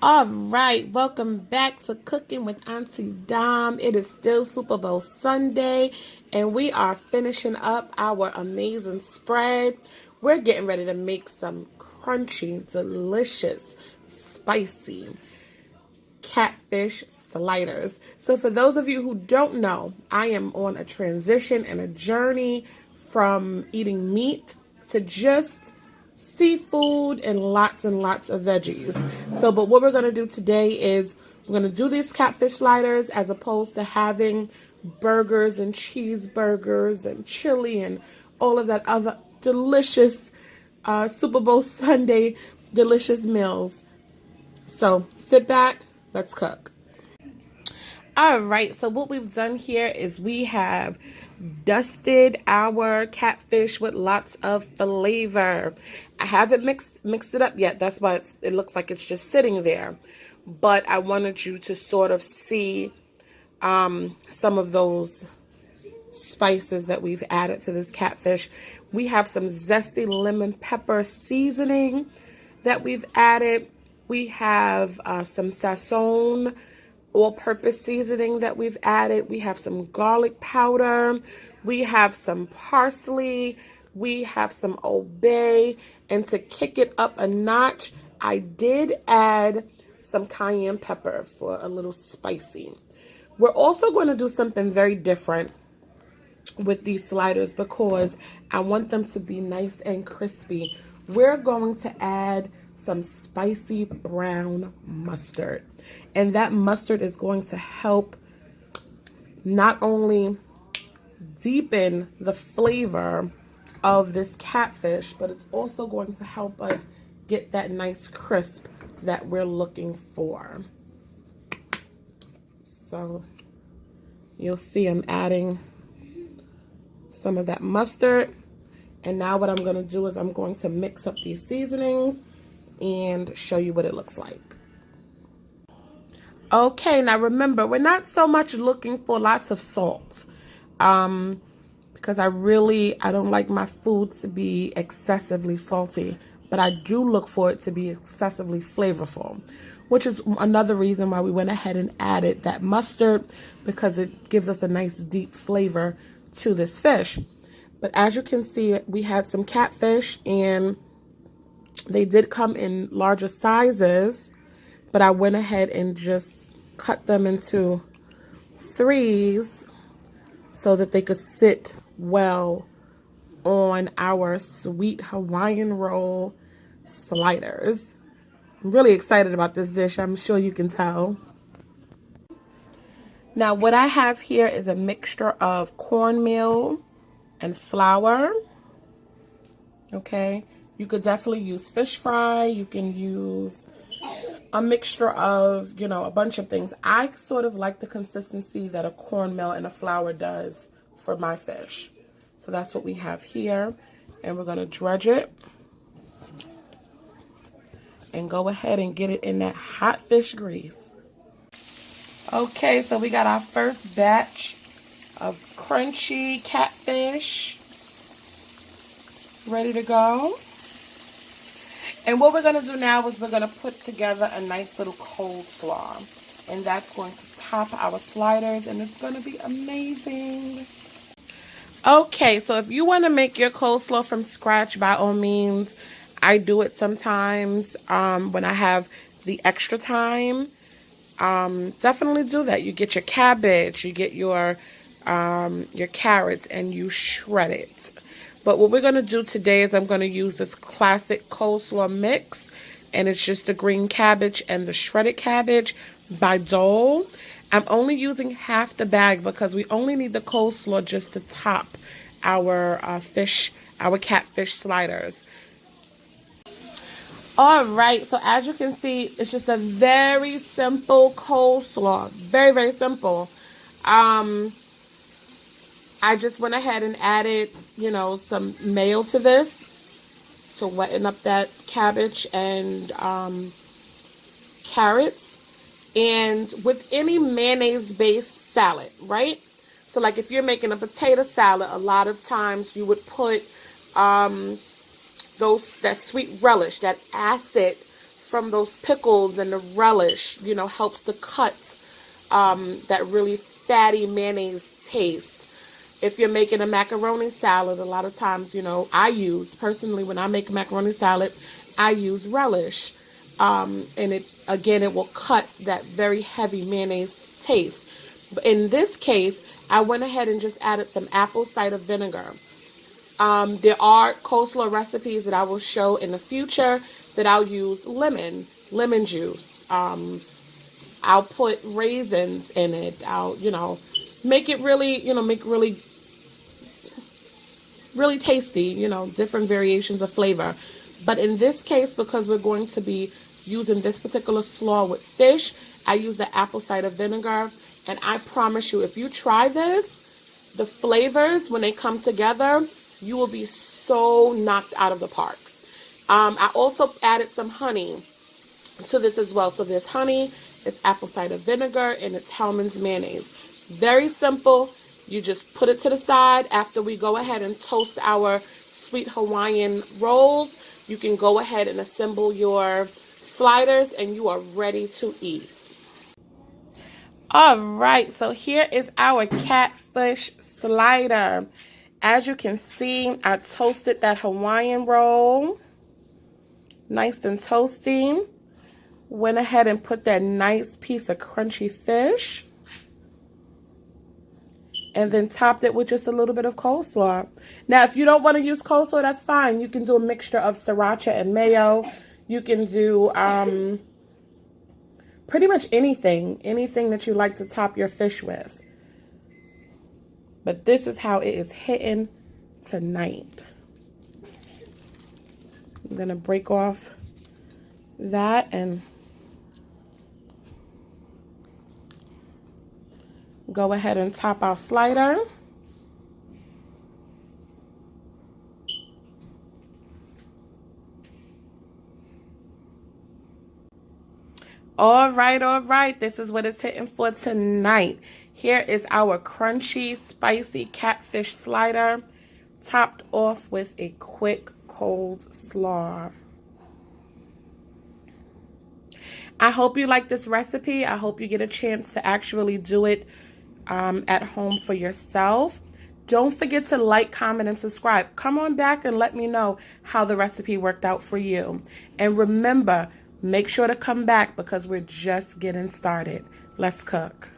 All right, welcome back to Cooking with Auntie Dom. It is still Super Bowl Sunday, and we are finishing up our amazing spread. We're getting ready to make some crunchy, delicious, spicy catfish sliders. So for those of you who don't know, I am on a transition and a journey from eating meat to just seafood and lots of veggies. So, but what we're going to do today is we're going to do these catfish sliders as opposed to having burgers and cheeseburgers and chili and all of that other delicious Super Bowl Sunday delicious meals. So sit back, let's cook. All right, so what we've done here is we have dusted our catfish with lots of flavor. I haven't mixed it up yet. That's why it looks like it's just sitting there. But I wanted you to sort of see some of those spices that we've added to this catfish. We have some zesty lemon pepper seasoning that we've added. We have some sazon all-purpose seasoning that we've added. We have some garlic powder. We have some parsley. We have some Old Bay. And to kick it up a notch, I did add some cayenne pepper for a little spicy. We're also going to do something very different with these sliders because I want them to be nice and crispy. We're going to add some spicy brown mustard. And that mustard is going to help not only deepen the flavor of this catfish, but it's also going to help us get that nice crisp that we're looking for. So you'll see I'm adding some of that mustard. And now what I'm going to do is I'm going to mix up these seasonings and show you what it looks like. Okay, now remember, we're not so much looking for lots of salt because I don't like my food to be excessively salty, but I do look for it to be excessively flavorful, which is another reason why we went ahead and added that mustard, because it gives us a nice deep flavor to this fish. But as you can see, we had some catfish and they did come in larger sizes, but I went ahead and just cut them into threes so that they could sit well on our sweet Hawaiian roll sliders. I'm really excited about this dish. I'm sure you can tell. Now what I have here is a mixture of cornmeal and flour. Okay. You could definitely use fish fry. You can use a mixture of, a bunch of things. I sort of like the consistency that a cornmeal and a flour does for my fish. So that's what we have here. And we're going to dredge it and go ahead and get it in that hot fish grease. Okay, so we got our first batch of crunchy catfish ready to go. And what we're going to do now is we're going to put together a nice little coleslaw. And that's going to top our sliders. And it's going to be amazing. Okay, so if you want to make your coleslaw from scratch, by all means, I do it sometimes when I have the extra time. Definitely do that. You get your cabbage, you get your carrots, and you shred it. But what we're going to do today is I'm going to use this classic coleslaw mix. And it's just the green cabbage and the shredded cabbage by Dole. I'm only using half the bag because we only need the coleslaw just to top our catfish sliders. All right, so as you can see, it's just a very simple coleslaw. Very, very simple. I just went ahead and added, some mayo to this to weten up that cabbage and carrots. And with any mayonnaise-based salad, right? So like if you're making a potato salad, a lot of times you would put that sweet relish, that acid from those pickles and the relish, you know, helps to cut that really fatty mayonnaise taste. If you're making a macaroni salad, a lot of times, you know, personally, when I make a macaroni salad, I use relish. And it will cut that very heavy mayonnaise taste. But in this case, I went ahead and just added some apple cider vinegar. There are coleslaw recipes that I will show in the future that I'll use lemon juice. I'll put raisins in it. I'll, make it really, really tasty, different variations of flavor. But in this case, because we're going to be using this particular slaw with fish, I use the apple cider vinegar. And I promise you, if you try this, the flavors, when they come together, you will be so knocked out of the park. I also added some honey to this as well. So there's honey, it's apple cider vinegar, and it's Hellmann's mayonnaise. Very simple. You just put it to the side. After we go ahead and toast our sweet Hawaiian rolls, you can go ahead and assemble your sliders and you are ready to eat. All right, so here is our catfish slider. As you can see, I toasted that Hawaiian roll. Nice and toasty. Went ahead and put that nice piece of crunchy fish. And then topped it with just a little bit of coleslaw. Now, if you don't want to use coleslaw, that's fine. You can do a mixture of sriracha and mayo. You can do pretty much anything that you like to top your fish with. But this is how it is hitting tonight. I'm going to break off that and go ahead and top our slider. All right. This is what it's hitting for tonight. Here is our crunchy, spicy catfish slider, topped off with a quick cold slaw. I hope you like this recipe. I hope you get a chance to actually do it at home for yourself. Don't forget to like, comment, and subscribe. Come on back and let me know how the recipe worked out for you. And remember, make sure to come back because we're just getting started. Let's cook.